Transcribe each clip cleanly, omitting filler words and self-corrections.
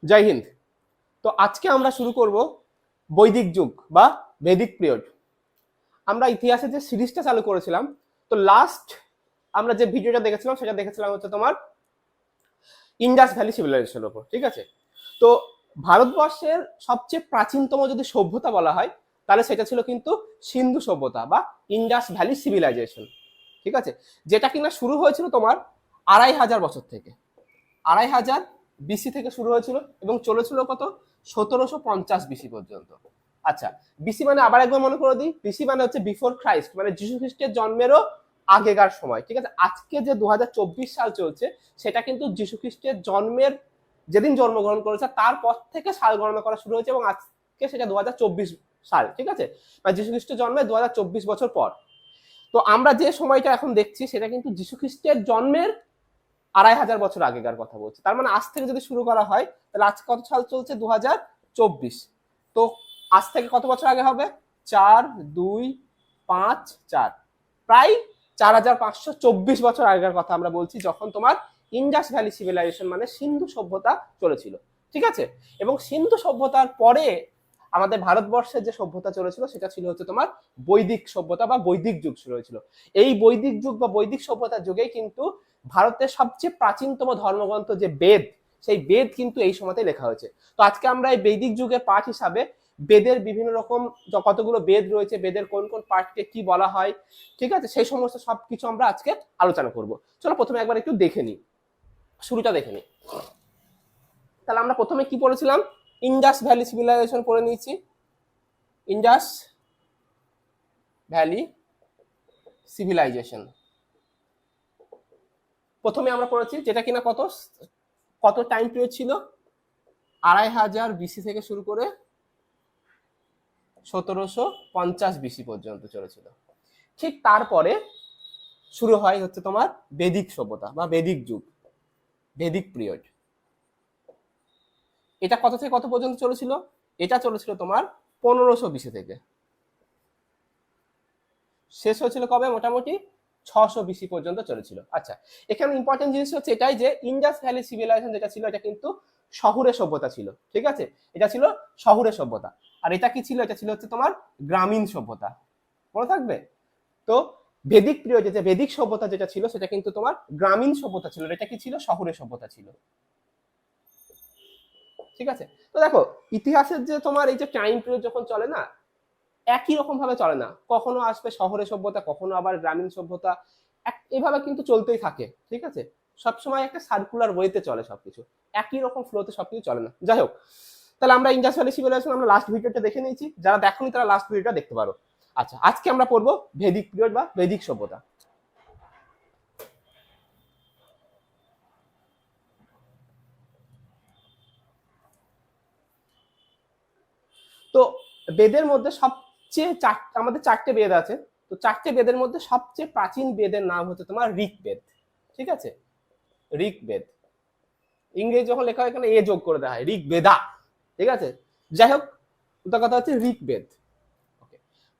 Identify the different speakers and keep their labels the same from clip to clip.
Speaker 1: জয় হিন্দ। তো আজকে আমরা শুরু করব বৈদিক যুগ বা বৈদিক পিরিয়ড। আমরা ইতিহাসে যে সিরিজটা চালু করেছিলাম, তো লাস্ট আমরা যে ভিডিওটা দেখেছিলাম সেটা দেখেছিলাম হচ্ছে তোমার ইন্ডাস ভ্যালি সিভিলাইজেশনের উপর। ঠিক আছে, তো ভারতবর্ষের সবচেয়ে প্রাচীনতম যদি সভ্যতা বলা হয় তাহলে সেটা ছিল কিন্তু সিন্ধু সভ্যতা বা ইন্ডাস ভ্যালি সিভিলাইজেশন। ঠিক আছে, যেটা কিনা শুরু হয়েছিল তোমার 2500 বছর থেকে। 2500 বিসি থেকে শুরু হয়েছিল এবং চলেছিল কত 1750 বিসি পর্যন্ত। আচ্ছা, বিসি মানে আবার একবার মনে করে দিই, বিসি মানে হচ্ছে বিফোর ক্রাইস্ট, মানে যিশু খ্রিস্টের জন্মেরও আগেকার সময়। ঠিক আছে, আজকে যে 2024 সাল চলছে সেটা কিন্তু যিশু খ্রিস্টের জন্মের যেদিন জন্মগ্রহণ করেছে তারপর থেকে সাল গণনা করা শুরু হয়েছে এবং আজকে সেটা 2024 সাল। ঠিক আছে, মানে যিশু খ্রিস্টের জন্মে 2024 বছর পর। তো আমরা যে সময়টা এখন দেখছি সেটা কিন্তু যিশু খ্রিস্টের জন্মের 2500 বছর আগেকার কথা বলছি। তার মানে আজ থেকে যদি শুরু করা হয় তাহলে আজ কত সাল চলছে 2024, তো আজ থেকে কত বছর আগে হবে 4 2 5 4, প্রায় 4524 বছর আগেকার কথা আমরা বলছি, যখন তোমার ইন্ডাস ভ্যালি সিভিলাইজেশন মানে সিন্ধু সভ্যতা চলেছিল। ঠিক আছে, এবং সিন্ধু সভ্যতার পরে আমাদের ভারতবর্ষের যে সভ্যতা চলেছিল সেটা ছিল হচ্ছে তোমার বৈদিক সভ্যতা বা বৈদিক যুগ শুরু হয়েছিল। এই বৈদিক যুগ বা বৈদিক সভ্যতার যুগেই কিন্তু ভারতের সবচেয়ে প্রাচীনতম ধর্মগ্রন্থ যে বেদ, সেই বেদ কিন্তু এই সময়তে লেখা হয়েছে। তো আজকে আমরা এই বৈদিক যুগের পাঠ হিসাবে বেদের বিভিন্ন রকম কতগুলো বেদ রয়েছে, বেদের কোন কোন পাঠকে কি বলা হয়, ঠিক আছে, সেই সমস্ত সবকিছু আমরা আজকে আলোচনা করব। চলো প্রথমে একবার একটু দেখে নিই, শুরুটা দেখে নিই। তাহলে আমরা প্রথমে কি পড়েছিলাম, ইন্ডাস ভ্যালি সিভিলাইজেশন পড়ে নিয়েছি। ইন্ডাস ভ্যালি সিভিলাইজেশন প্রথমে আমরা পড়েছি, যেটা কিনা কত কত টাইম পিরিয়ড ছিল, 2500 বিসি থেকে শুরু করে 1750 বিসি পর্যন্ত চলেছিল। ঠিক তারপরে শুরু হয় হচ্ছে তোমার বৈদিক সভ্যতা বা বৈদিক যুগ, বৈদিক পিরিয়ড। এটা কত থেকে কত পর্যন্ত চলেছিল, এটা চলেছিল তোমার 1500 বিসি থেকে, শেষ হয়েছিল কবে মোটামুটি 600 বিসি পর্যন্ত চলেছিল। আচ্ছা, এখানে ইম্পর্টেন্ট জিনিস হচ্ছে এটাই যে ইন্ডাস ভ্যালি সিভিলাইজেশন যেটা ছিল এটা কিন্তু শহুরে সভ্যতা ছিল। ঠিক আছে, এটা ছিল শহুরে সভ্যতা। আর এটা কি ছিল, এটা ছিল হচ্ছে তোমার গ্রামীণ সভ্যতা, মনে থাকবে। তো বৈদিক পিরিয়ডে যে বৈদিক সভ্যতা যেটা ছিল সেটা কিন্তু তোমার গ্রামীণ সভ্যতা ছিল, এটা কি ছিল শহুরে সভ্যতা ছিল। ঠিক আছে, তো দেখো ইতিহাসের যে তোমার এই যে টাইম পিরিয়ড যখন চলে না, একই রকম ভাবে চলে না, কখনো আসবে শহরে সভ্যতা, কখনো আবার গ্রামীণ সভ্যতা, এভাবে কিন্তু চলতেই থাকে। ঠিক আছে, সবসময় একটা সার্কুলার ওয়েতে চলে সবকিছু, একই রকম ফ্লোতে সবকিছু চলে না। যাই হোক, তাহলে আমরা ইন্ডাস ভ্যালি সিভিলাইজেশন আমরা লাস্ট ভিডিওটা দেখে নিয়েছি, যারা দেখোনি তারা লাস্ট ভিডিওটা দেখতে পারো। আচ্ছা, আজকে আমরা পড়বো বৈদিক পিরিয়ড বা বৈদিক সভ্যতা। তো বেদের মধ্যে সবচেয়ে আমাদের 4টে বেদ আছে। তো 4টে বেদের মধ্যে সবচেয়ে প্রাচীন বেদের নাম হচ্ছে তোমার ঋগ্বেদ। ঠিক আছে, ঋগ্বেদ, ইংরেজি যখন লেখা হয় এখানে এ যোগ করে দেওয়া হয়, ঋগ্বেদা। ঠিক আছে, যাই হোক, ওটা কথা হচ্ছে ঋগ্বেদ। ওকে,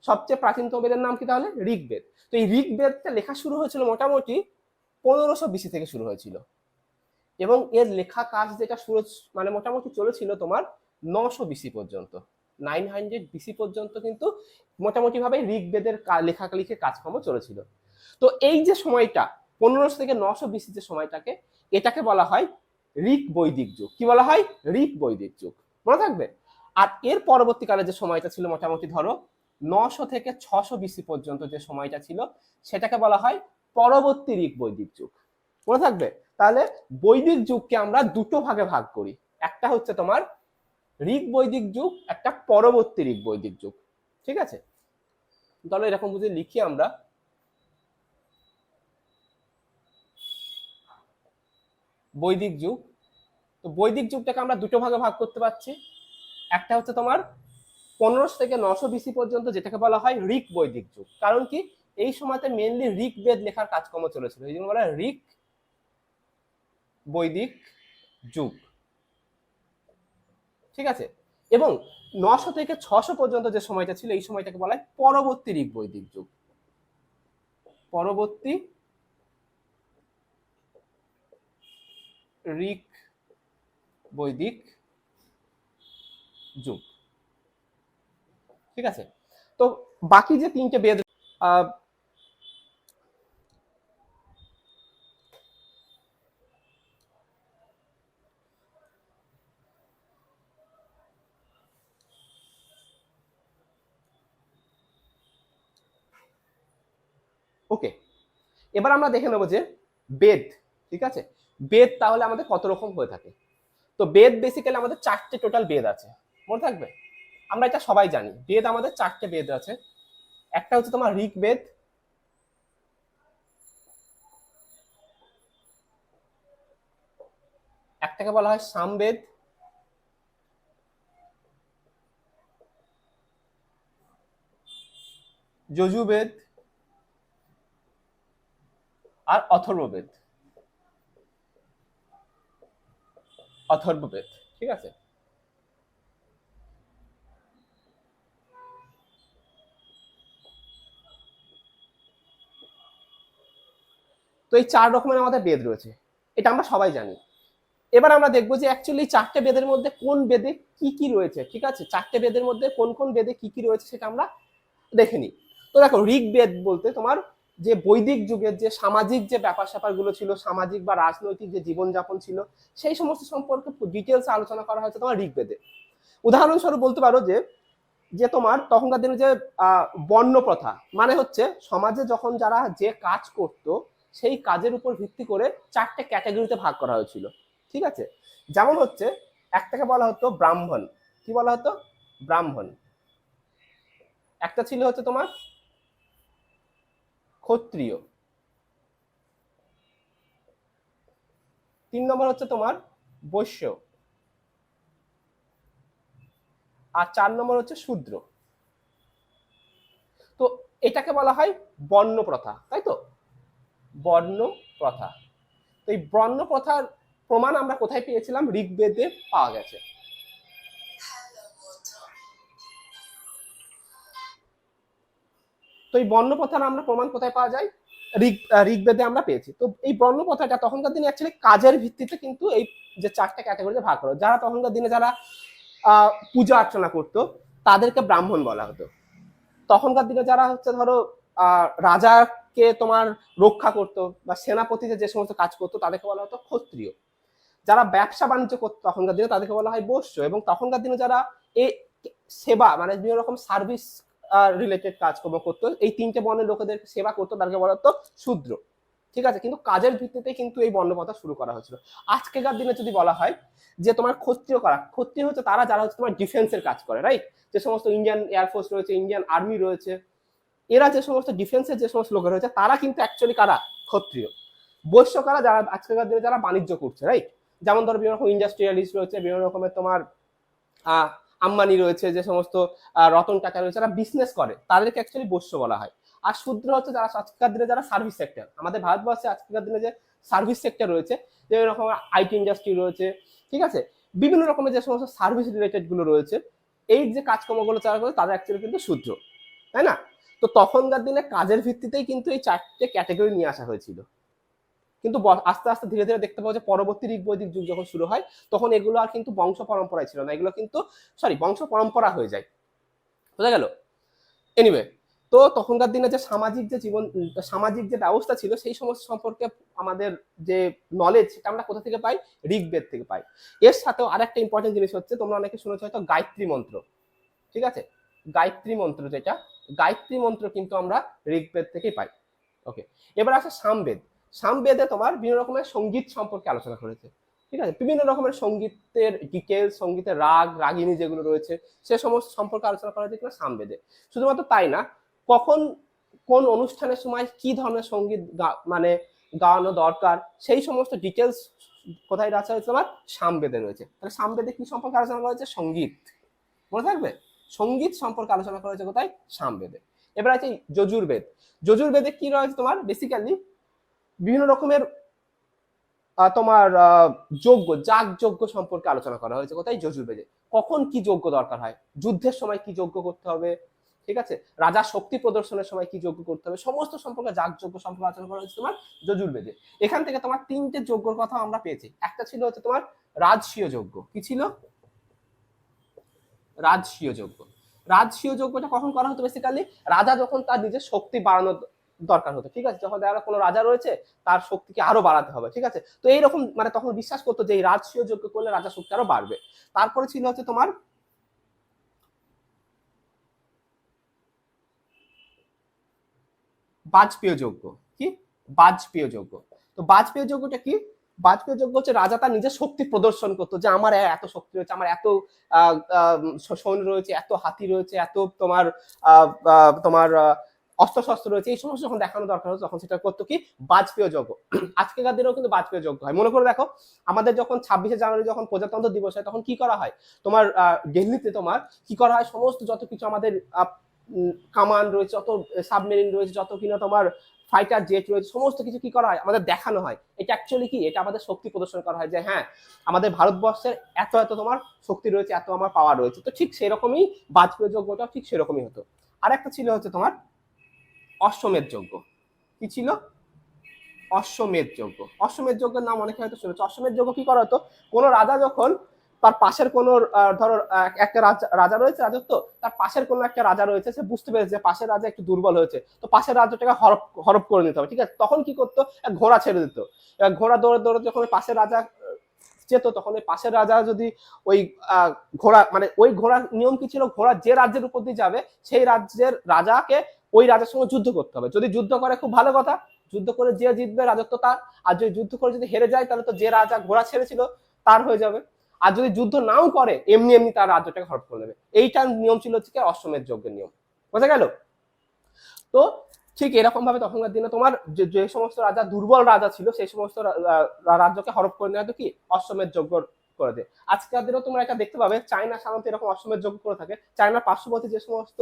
Speaker 1: সবচেয়ে প্রাচীনতম বেদের নাম কি তাহলে ঋগ্বেদ। তো এই ঋগ্বেদটা লেখা শুরু হয়েছিল মোটামুটি 1500 বিসি থেকে শুরু হয়েছিল এবং এর লেখা কাজ যেটা শুরু মানে মোটামুটি চলেছিল তোমার 900 বিসি পর্যন্ত, 900 বিসি পর্যন্ত কিন্তু মোটামুটি ভাবে ঋগ্বেদের লেখালেখির কাজকর্ম চলেছিল। তো এই যে সময়টা 1500 থেকে 900 বিসি যে সময়টাকে, এটাকে বলা হয় ঋক বৈদিক যুগ। কি বলা হয়, ঋক বৈদিক যুগ, মনে থাকবে। আর এর পরবর্তীকালে যে সময়টা ছিল মোটামুটি ধরো 900 থেকে 600 বিসি পর্যন্ত যে সময়টা ছিল সেটাকে বলা হয় পরবর্তী ঋক বৈদিক যুগ, মনে থাকবে। তাহলে বৈদিক যুগকে আমরা দুটো ভাগে ভাগ করি, একটা হচ্ছে তোমার ঋক বৈদিক যুগ, একটা পরবর্তী ঋক বৈদিক যুগ। ঠিক আছে, তাহলে এরকম বুঝে লিখি আমরা, বৈদিক যুগ। তো বৈদিক যুগটাকে আমরা দুটো ভাগে ভাগ করতে পারছি, একটা হচ্ছে তোমার 1500 থেকে 900 বিসি পর্যন্ত, যেটাকে বলা হয় ঋক বৈদিক যুগ। কারণ কি, এই সময়তে মেনলি ঋক বেদ লেখার কাজকর্ম চলেছিল, এই জন্য বলা হয় ঋক বৈদিক যুগ। ঠিক আছে, এবং 900 থেকে 600 পর্যন্ত যে সময়টা ছিল এই সময়টাকে বলা হয় পরবর্তী ঋক বৈদিক যুগ, পরবর্তী ঋক বৈদিক যুগ। ঠিক আছে, তো বাকি যে তিনটে বেদ ওকে, এবার আমরা দেখে নেবো যে বেদ, ঠিক আছে, বেদ তাহলে আমাদের কত রকম হয়ে থাকে। তো বেদ বেসিক্যালি আমাদের চারটে টোটাল বেদ আছে, মনে থাকবে। আমরা এটা সবাই জানি, বেদ আমাদের চারটে বেদ আছে। একটা হচ্ছে তোমার ঋগ্বেদ, একটাকে বলা হয় সামবেদ, যজুর্বেদ আর অথর্ববেদ। অথর্ববেদ, ঠিক আছে। তো এই চার রকমের আমাদের বেদ রয়েছে, এটা আমরা সবাই জানি। এবার আমরা দেখবো যে অ্যাকচুয়ালি চারটে বেদের মধ্যে কোন বেদে কি কি রয়েছে, ঠিক আছে, চারটে বেদের মধ্যে কোন কোন বেদে কি কি রয়েছে সেটা আমরা দেখে নিই। তো দেখো, ঋগ্বেদ বলতে তোমার যে বৈদিক যুগের যে সামাজিক যে ব্যাপার স্যাপার গুলো ছিল, সামাজিক বা রাজনৈতিক যে জীবনযাপন ছিল, সেই সমস্ত সম্পর্কে ডিটেলস আলোচনা করা হয়েছে তোমার ঋগ্বেদে। উদাহরণস্বরূপ বলতে পারো যে যে তোমার তখনকার দিনে যে বর্ণ প্রথা, মানে হচ্ছে সমাজে যখন যারা যে কাজ করত সেই কাজের উপর ভিত্তি করে চারটে ক্যাটাগরিতে ভাগ করা হয়েছিল, ঠিক আছে। যেমন হচ্ছে একটাকে বলা হতো ব্রাহ্মণ, কি বলা হতো, ব্রাহ্মণ। একটা ছিল হচ্ছে তোমার ক্ষত্রিয়, 3 নম্বর হচ্ছে তোমার বৈশ্য, আর 4 নম্বর হচ্ছে শূদ্র। তো এটাকে বলা হয় বর্ণ প্রথা, তাই তো, বর্ণ প্রথা। তো এই বর্ণ প্রথার প্রমাণ আমরা কোথায় পেয়েছিলাম, ঋগ্বেদে পাওয়া গেছে। তো এই বর্ণ প্রথার আমরা প্রমাণ কোথায় পাওয়া যায়, ঋগ্বেদে আমরা পেয়েছি। তো এই বর্ণ প্রথাটা তখনকার দিনে অ্যাকচুয়ালি কাজের ভিত্তিতে কিন্তু এই যে চারটে ক্যাটাগরিতে ভাগ করা, যারা তখনকার দিনে যারা পূজা অর্চনা করতো তাদেরকে ব্রাহ্মণ বলা হতো। তখনকার দিনে যারা হচ্ছে ধরো রাজাকে তোমার রক্ষা করতো বা সেনাপতিতে যে সমস্ত কাজ করতো তাদেরকে বলা হতো ক্ষত্রিয়। যারা ব্যবসা বাণিজ্য করতো তখনকার দিনে তাদেরকে বলা হয় বৈশ্য। এবং তখনকার দিনে যারা এই সেবা মানে বিভিন্ন রকম সার্ভিস রিলেটেড কাজকর্ম করতো, এই তিনটে বর্ণের লোকেদের সেবা করতো, তাদেরকে বলা হতো শূদ্র, ঠিক আছে। কিন্তু কাজের ভিত্তিতে কিন্তু এই বর্ণপ্রথা শুরু করা হয়েছিল। আজকেকার দিনে যদি বলা হয় যে তোমার ক্ষত্রিয় কারা, ক্ষত্রিয় হচ্ছে তারা যারা হচ্ছে তোমার ডিফেন্সের কাজ করে, রাইট, যে সমস্ত ইন্ডিয়ান এয়ারফোর্স রয়েছে, ইন্ডিয়ান আর্মি রয়েছে, এরা যে সমস্ত ডিফেন্সের যে সমস্ত লোক রয়েছে তারা কিন্তু অ্যাকচুয়ালি কারা, ক্ষত্রিয়। বৈশ্য কারা, যারা আজকের দিনে যারা বাণিজ্য করছে, রাইট, যেমন ধরো বিভিন্ন রকম ইন্ডাস্ট্রিয়ালিস্ট রয়েছে, বিভিন্ন রকমের তোমার আম্বানি রয়েছে, যে সমস্ত রতন টাটা রয়েছে, যারা বিজনেস করে তাদেরকে অ্যাকচুয়ালি বৈশ্য বলা হয়। আর শূদ্র হচ্ছে যারা আজকের দিনে যারা সার্ভিস সেক্টর, আমাদের ভারতবর্ষে আজকের দিনে যে সার্ভিস সেক্টর রয়েছে, বিভিন্ন রকম আইটি ইন্ডাস্ট্রি রয়েছে, ঠিক আছে, বিভিন্ন রকমের যে সমস্ত সার্ভিস রিলেটেড গুলো রয়েছে, এই যে কাজকর্মগুলো যারা করে তারা অ্যাকচুয়ালি কিন্তু শূদ্র, তাই না। তো তখনকার দিনে কাজের ভিত্তিতেই কিন্তু এই চারটে ক্যাটাগরি নিয়ে আসা হয়েছিল। কিন্তু আস্তে আস্তে ধীরে ধীরে দেখতে পাওয়া যায় পরবর্তী ঋগ্বৈদিক যুগ যখন শুরু হয় তখন এগুলো আর কিন্তু বংশ পরম্পরায় ছিল না, এগুলো কিন্তু বংশ পরম্পরা হয়ে যায়, বোঝা গেল। এনিওয়ে, তো তখনকার দিনে যে সামাজিক যে জীবন, সামাজিক যে ব্যবস্থা ছিল সেই সমস্ত সম্পর্কে আমাদের যে নলেজ সেটা আমরা কোথা থেকে পাই, ঋগ্বেদ থেকে পাই। এর সাথেও আরেকটা ইম্পর্টেন্ট জিনিস হচ্ছে, তোমরা অনেকে শুনেছো হয়তো গায়ত্রী মন্ত্র, ঠিক আছে, গায়ত্রী মন্ত্র, যেটা গায়ত্রী মন্ত্র কিন্তু আমরা ঋগ্বেদ থেকেই পাই। ওকে, এবার আসে সামবেদ। সামবেদে তোমার বিভিন্ন রকমের সঙ্গীত সম্পর্কে আলোচনা করেছে, ঠিক আছে, বিভিন্ন রকমের সঙ্গীতের ডিটেলস, সঙ্গীতের রাগ রাগিনী যেগুলো রয়েছে সে সমস্ত সম্পর্কে আলোচনা করা হয়েছে কিনা সামবেদে। শুধুমাত্র তাই না, কখন কোন অনুষ্ঠানের সময় কি ধরনের সঙ্গীত মানে গাওয়ানো দরকার সেই সমস্ত ডিটেলস কোথায় রাখা হয়েছে, তোমার সামবেদে রয়েছে। তাহলে সামবেদে কি সম্পর্কে আলোচনা করা হয়েছে, সঙ্গীত, মনে থাকবে, সঙ্গীত সম্পর্কে আলোচনা করা হয়েছে কোথায়, সামবেদে। এবার আছে যজুর্বেদ। যজুর্বেদে কি রয়েছে তোমার, বেসিক্যালি বিভিন্ন রকমের তোমার যজ্ঞ, যাগ যজ্ঞ সম্পর্কে আলোচনা করা হয়েছে কোথায়, যজুর্বেদে। কখন কি যজ্ঞ দরকার হয়, যুদ্ধের সময় কি যজ্ঞ করতে হবে, ঠিক আছে, রাজা শক্তি প্রদর্শনের সময় কি যজ্ঞ করতে হবে, সমস্ত সম্পর্কে যাগ যজ্ঞ সম্পর্কে আলোচনা করা হয়েছে তোমার যজুর্বেদে। এখান থেকে তোমার তিনটে যজ্ঞর কথা আমরা পেয়েছি। একটা ছিল হচ্ছে তোমার রাজসীয় যজ্ঞ, কি ছিল, রাজসীয় যজ্ঞ। রাজসীয় যজ্ঞটা কখন করা হতো? বেসিক্যালি রাজা যখন তার নিজের শক্তি বাড়ানোর দরকার হতো, ঠিক আছে, যখন দেখা কোনো রাজা রয়েছে তার শক্তিকে আরো বাড়াতে হবে, ঠিক আছে, তো এইরকম মানে তখন বিশ্বাস করতো যে এই রাজসীয় যজ্ঞ করলে রাজা শক্তি আরো বাড়বে। তারপরে ছিল হচ্ছে তোমার বাজপেয় যজ্ঞ। কি? বাজপেয় যজ্ঞ। তো বাজপেয় যজ্ঞটা কি? বাজপেয় যজ্ঞ হচ্ছে রাজা তার নিজের শক্তি প্রদর্শন করতো, যে আমার এত শক্তি রয়েছে, আমার এত সৈন্য রয়েছে, এত হাতি রয়েছে, এত তোমার তোমার অস্ত্র শস্ত্র রয়েছে, এই সমস্ত যখন দেখানো দরকার হতো তখন সেটা করতো কি? বাজপেয় যজ্ঞ। আজকের দিনেও কিন্তু বাজপেয় যজ্ঞ হয়। মনে করে দেখো, আমাদের যখন 26শে জানুয়ারি যখন প্রজাতন্ত্র দিবস হয় তখন কি করা হয়? তোমার দিল্লিতে তোমার কি করা হয়? সমস্ত যত কিছু আমাদের কামান রয়েছে, যত সাবমেরিন রয়েছে, যত কিনা তোমার ফাইটার জেট রয়েছে, সমস্ত কিছু কি করা হয়? আমাদের দেখানো হয়। এটা অ্যাকচুয়ালি কি? এটা আমাদের শক্তি প্রদর্শন করা হয় যে হ্যাঁ, আমাদের ভারতবর্ষের এত এত তোমার শক্তি রয়েছে, এত আমার পাওয়ার রয়েছে। তো ঠিক সেরকমই বাজপেয়ী যজ্ঞটাও ঠিক সেরকমই হতো। আর একটা ছিল হচ্ছে তোমার অশ্বমেধ যজ্ঞ। কি ছিল? অশ্বমেধ যজ্ঞ। অশ্বমেধ যজ্ঞের নাম অনেকে হয়তো শুনেছে। অশ্বমেধ যজ্ঞ কি করা হতো? কোনো রাজা যখন তার পাশের কোনো ধরো একটা রাজা রয়েছে রাজত্ব, তার পাশের কোনো একটা রাজা রয়েছে, সে বুঝতে পেরেছে যে পাশের রাজা একটু দুর্বল হয়েছে, তো পাশের রাজ্যটাকে হরপ হরপ করে নিতে হবে, ঠিক আছে, তখন কি করতো? ঘোড়া ছেড়ে দিত। এবার ঘোড়া দৌড়ে দৌড়ে যখন পাশের রাজা যেত, তখন ওই পাশের রাজা যদি ওই ঘোড়া মানে ওই ঘোড়ার নিয়ম কি ছিল? ঘোড়া যে রাজ্যের উপর দিয়ে যাবে সেই রাজ্যের রাজাকে ওই রাজার সঙ্গে যুদ্ধ করতে হবে। যদি যুদ্ধ করে খুব ভালো কথা, যুদ্ধ করে যে জিতবে রাজত্ব তার। আর যদি যুদ্ধ করে যদি হেরে যায় তাহলে তো যে রাজা ঘোড়া ছেড়েছিল তার হয়ে যাবে। আর যদি যুদ্ধ নাও করে এমনি এমনি তার রাজ্যটাকে হরপ করে নেবে। এইটার নিয়ম ছিল হচ্ছে অশ্বমেধ যজ্ঞের নিয়ম। বোঝা গেল? তো ঠিক এরকম ভাবে তখনকার দিনে তোমার যে সমস্ত রাজা দুর্বল রাজা ছিল সেই সমস্ত রাজ্যকে হরপ করে নেওয়া কি? অশ্বমেধ যজ্ঞ করে দেয়। আজকের দিনেও তোমরা এটা দেখতে পাবে, চায়না সাধারণত এরকম অশ্বমেধ যজ্ঞ করে থাকে। চায়নার পার্শ্ববর্তী যে সমস্ত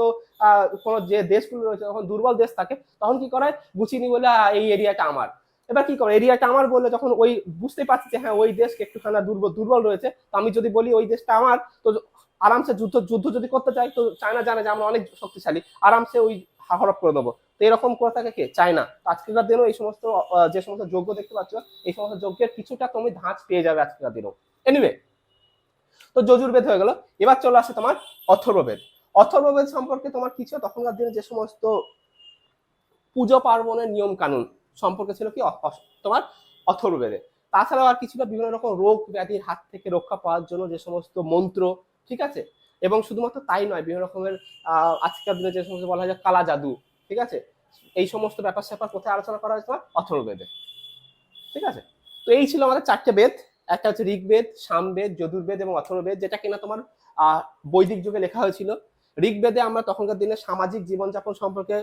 Speaker 1: কোনো যে দেশগুলো রয়েছে, তখন দুর্বল দেশ থাকে, তখন কি করে? গুছিয়ে বলে এই এরিয়াটা আমার। এবার কি করে? এরিয়াটা আমার বলে যখন ওই বুঝতে পারছি যে হ্যাঁ ওই দেশকে একটুখানা দুর্বল রয়েছে, তো আমি যদি বলি ওই দেশটা আমার, তো আরামসে যুদ্ধ যুদ্ধ যদি করতে চাই, তো চায়না জানে যে আমরা অনেক শক্তিশালী, আরামসে ওই হরপ করে দেবো। তো এরকম করে থাকে কে? চায়না। আজকের দিনও এই সমস্ত যে সমস্ত যজ্ঞ দেখতে পাচ্ছ, এই সমস্ত যজ্ঞের কিছুটা তুমি ধাঁচ পেয়ে যাবে আজকের দিনও। এনিওয়ে, তো যজুর্বেদ হয়ে গেল। এবার চলে আসে তোমার অথর্ববেদ। অথর্ববেদ সম্পর্কে তোমার কিছু তখনকার দিনে যে সমস্ত পুজো পার্বণের নিয়ম কানুন সম্পর্কে ছিল কি তোমার অথর্ববেদে। তাছাড়াও আর কিছুটা বিভিন্ন রকম রোগ ব্যাধির হাত থেকে রক্ষা পাওয়ার জন্য যে সমস্ত মন্ত্র, ঠিক আছে, এবং শুধুমাত্র তাই নয়, বিভিন্ন রকমের আজকের দিনে যে সমস্ত বলা হয় কালা জাদু, ঠিক আছে, এই সমস্ত ব্যাপার স্যাপার কোথায় আলোচনা করা হয়েছে? অথর্ববেদে। ঠিক আছে, তো এই ছিল আমাদের 4টে বেদ। একটা হচ্ছে ঋগ্বেদ, সামবেদ, যজুর্বেদ এবং অথর্ববেদ, যেটা কিনা তোমার বৈদিক যুগে লেখা হয়েছিল। ঋগ্বেদে আমরা তখনকার দিনে সামাজিক জীবনযাপন সম্পর্কে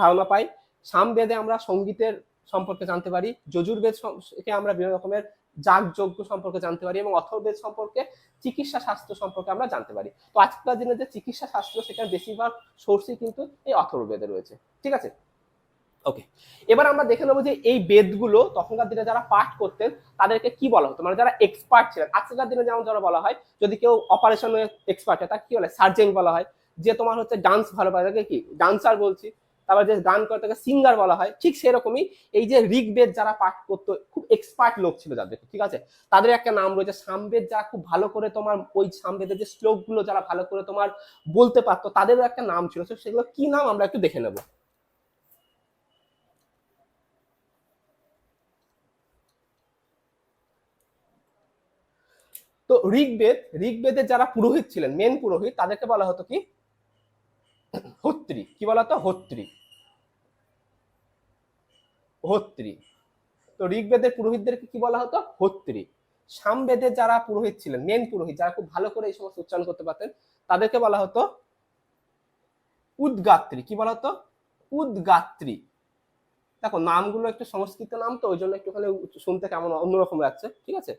Speaker 1: ধারণা পাই। সামবেদে আমরা সঙ্গীতের সম্পর্কে জানতে পারি। যজুর্বেদ থেকে আমরা বিভিন্ন রকমের যাগযজ্ঞ সম্পর্কে জানতে পারি, এবং অথর্ববেদ সম্পর্কে চিকিৎসা শাস্ত্র সম্পর্কে আমরা জানতে পারি। তো আজকাল দিনে যে চিকিৎসা শাস্ত্র, সেটার বেশিরভাগ সোর্সই কিন্তু এই অথর্ববেদে রয়েছে। ঠিক আছে, ওকে। এবার আমরা দেখে নেবো যে এই বেদগুলো তখনকার দিনে যারা পাঠ করতেন তাদেরকে কি বলা হতো, মানে যারা এক্সপার্ট ছিলেন। আজকাল দিনে যেমন যারা বলা হয়, যদি কেউ অপারেশনে এক্সপার্ট হয় তাকে কি বলে? সার্জেন বলা হয়। যে তোমার হচ্ছে ডান্স ভালো পারে তাকে কি? ডান্সার বলছি। তারপর যে গান করে তাকে সিঙ্গার বলা হয়। ঠিক সেরকমই এই যে ঋগ্বেদ যারা পাঠ করতো, খুব এক্সপার্ট লোক ছিল যাদের, ঠিক আছে, তাদের একটা নাম রয়েছে। সামবেদ যারা খুব ভালো করে তোমার ওই সামবেদের যে শ্লোকগুলো যারা ভালো করে তোমার বলতে পারতো, তাদেরও একটা নাম ছিল। সেগুলো কি নাম আমরা একটু দেখে নেবো। তো ঋগ্বেদের যারা পুরোহিত ছিলেন, মেন পুরোহিত, তাদেরকে বলা হতো কি? হোত্রী। কি বলা হতো? হোত্রী। হোত্রী। তো ঋগ্বেদের পুরোহিতদেরকে কি বলা হতো? হোত্রী। সামবেদের যারা পুরোহিত ছিলেন, মেন পুরোহিত, যারা খুব ভালো করে এই সমস্ত উচ্চারণ করতে পারতেন, তাদেরকে বলা হতো উদ্গাত্রী। কি বলা হতো? উদ্গাত্রী। দেখো নামগুলো একটু সংস্কৃত নাম, তো ওই জন্য একটুখানি শুনতে কেমন অন্যরকম লাগছে, ঠিক আছে।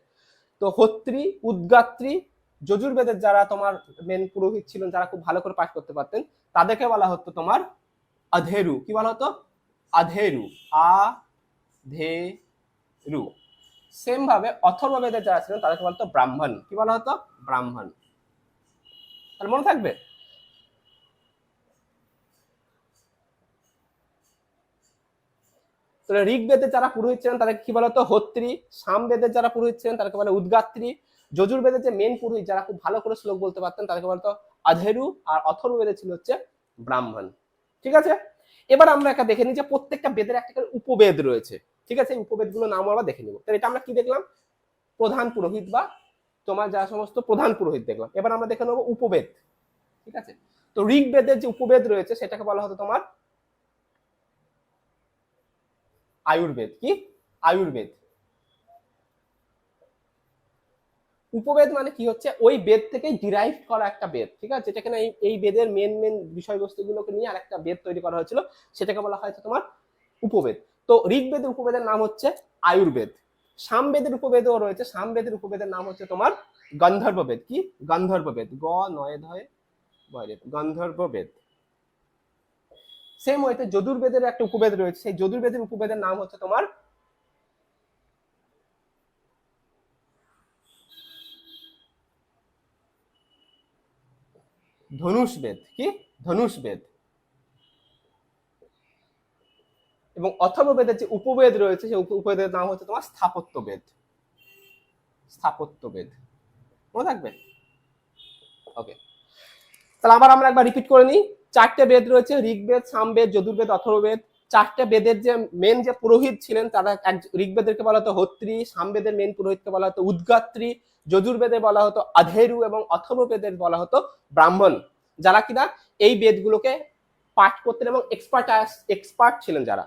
Speaker 1: তো হোত্রী, উদ্গাত্রী, যজুর্বেদের যারা তোমার মেন পুরোহিত ছিলেন, যারা খুব ভালো করে পাঠ করতে পারতেন, তাদেরকে বলা হতো তোমার অধেরু। কি বলা হতো? অধেরু। আ ধে রু। সেম ভাবে অথর্ববেদের যারা ছিলেন তাদেরকে বলতো ব্রাহ্মণ। কি বলা হতো? ব্রাহ্মণ। তাহলে মনে থাকবে। তাহলে ঋগ্বেদের যারা পুরোহিত ছিলেন তাদেরকে কি বলা হতো? হোত্রী। সামবেদের যারা পুরোহিত ছিলেন তাদেরকে বলে উদ্গাত্রী। যজুর্বেদের যে মেন পুরোহিত যারা খুব ভালো করে শ্লোক বলতে পারতেন তাদেরকে বলতো অধেরু। আর অথর্ববেদে ছিল হচ্ছে ব্রাহ্মণ। ঠিক আছে, এবার আমরা একটা দেখে নিই যে প্রত্যেকটা বেদের একটা করে উপবেদ রয়েছে। ঠিক আছে, উপবেদগুলোর নাম আমরা দেখে নিব। তাহলে এটা আমরা কি দেখলাম? প্রধান পুরোহিত বা তোমার যা সমস্ত প্রধান পুরোহিত দেখলাম। এবার আমরা দেখে নেবো উপবেদ। ঠিক আছে, তো ঋগ্বেদের যে উপবেদ রয়েছে সেটাকে বলা হতো তোমার আয়ুর্বেদ। কি? আয়ুর্বেদ। উপবেদ মানে কি হচ্ছে? ওই বেদ থেকেই ডিরাইভ করা একটা বেদ। ঠিক আছে, যেটা কিনা এই বেদের মেন বিষয়বস্তুগুলোকে নিয়ে আরেকটা বেদ তৈরি করা হয়েছিল, সেটাকে বলা হয় তোমার উপবেদ। তো ঋগ্বেদের উপবেদের নাম হচ্ছে আয়ুর্বেদ। সামবেদের উপবেদও রয়েছে। সামবেদের উপবেদের নাম হচ্ছে তোমার গন্ধর্ববেদ। কি? গন্ধর্ববেদ। গ নয় ধয় গন্ধর্ববেদ। সেম ওয়েতে যজুর্বেদের একটা উপবেদ রয়েছে। সেই যজুর্বেদের উপবেদের নাম হচ্ছে তোমার ধনুষবেদ। কি? ধনুষবেদ। এবং অথর্ববেদের যে উপবেদ রয়েছে সেই উপবেদের নাম হচ্ছে তোমার স্থাপত্যবেদ। স্থাপত্যবেদ মনে থাকবে? ওকে, তাহলে আবার আমরা একবার রিপিট করে নিই। চারটে বেদ রয়েছে, ঋগ্বেদ, সামবেদ, যজুর্বেদ, অথর্ববেদ। চারটে বেদের যে মেন যে পুরোহিত ছিলেন তারা, ঋগ্বেদেরকে বলা হতো হোত্রী, সামবেদের মেন পুরোহিতকে বলা হতো উদ্গাত্রী, যজুর্বেদে বলা হতো অধেরু এবং অথর্ববেদের বলা হতো ব্রাহ্মণ, যারা কিনা এই বেদগুলোকে পাঠ করতেন এবং এক্সপার্ট ছিলেন যারা।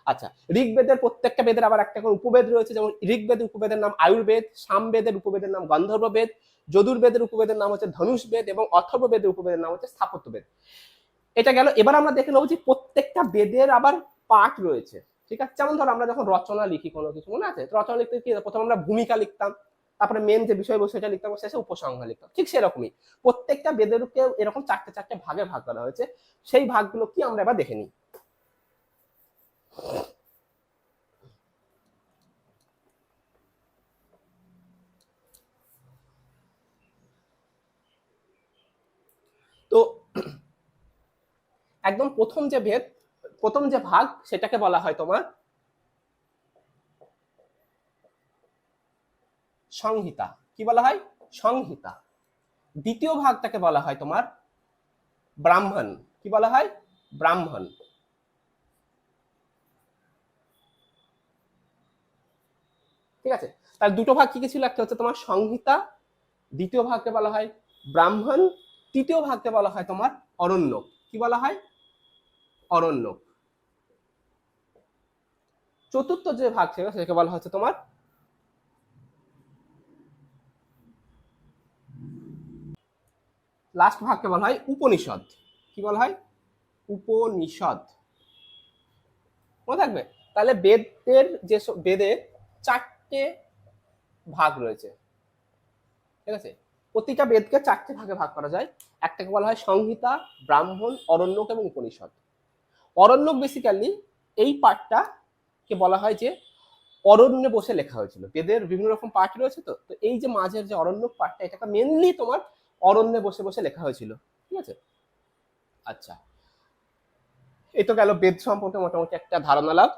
Speaker 1: আচ্ছা, ঋগ্বেদের প্রত্যেকটা বেদের আবার একটা করে উপবেদ রয়েছে। যেমন ঋগ্বেদের উপবেদের নাম আয়ুর্বেদ, সামবেদের উপবেদের নাম গন্ধর্ববেদ, যজুর্বেদের উপবেদের নাম হচ্ছে ধনুষবেদ এবং অথর্ববেদের উপবেদের নাম হচ্ছে স্থাপত্যবেদ। এটা গেল। এবার আমরা দেখে নেবো যে প্রত্যেকটা বেদের আবার পাঠ রয়েছে। ঠিক আছে, যেমন ধরো আমরা যখন রচনা লিখি কোনো কিছু, মনে আছে? রচনা লিখতে কি প্রথমে আমরা ভূমিকা লিখতাম, তারপরে মেন যে বিষয়বস্তু সেটা লিখতাম, শেষে উপসংহার লিখতাম। ঠিক সেরকমই প্রত্যেকটা বেদেরকে এরকম চারটে চারটে ভাগে ভাগ করা হয়েছে। সেই ভাগগুলো কি আমরা এবার দেখে নিই। তো একদম প্রথম যে ভেদ, প্রথম যে ভাগ সেটাকে বলা হয় তোমার সংহিতা। কি বলা হয়? সংহিতা। দ্বিতীয় ভাগটাকে বলা হয় তোমার ব্রাহ্মণ। কি বলা হয়? ব্রাহ্মণ। ঠিক আছে, তার দুটো ভাগ কি কি ছিল? একটা হচ্ছে তোমার সংহিতা, দ্বিতীয় ভাগকে বলা হয় ব্রাহ্মণ, তৃতীয় ভাগকে বলা হয় তোমার অরণ্যক। কি বলা হয়? অরণ্যক। চতুর্থ যে ভাগ ছিল সেটাকে বলা হচ্ছে তোমার লাস্ট ভাগকে বলা হয় উপনিষদ। কি বলা হয়? উপনিষদ। মনে থাকবে? তাহলে বেদের যে বেদের চারটে ভাগ রয়েছে। ঠিক আছে, প্রতিটা বেদকে চারটে ভাগে ভাগ করা যায়। একটাকে বলা হয় সংহিতা, ব্রাহ্মণ, অরণ্যক এবং উপনিষদ। অরণ্যক বেসিক্যালি এই পার্টটা কে বলা হয় যে অরণ্যে বসে লেখা হয়েছিল। বেদের বিভিন্ন রকম পার্ট রয়েছে, তো তো এই যে মাঝের যে অরণ্যক পার্টটা, এটাকে মেনলি তোমার অরণ্যে বসে বসে লেখা হয়েছিল। ঠিক আছে, আচ্ছা, এই তো গেল বেদ সম্পর্কে মোটামুটি একটা ধারণা লাভ।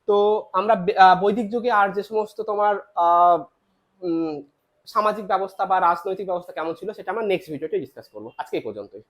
Speaker 1: তো আমরা বৈদিক যুগে আর যে সমস্ত তোমার সামাজিক ব্যবস্থা বা রাজনৈতিক ব্যবস্থা কেমন ছিল সেটা আমরা নেক্সট ভিডিওতে ডিসকাস করবো। আজকে এই পর্যন্তই।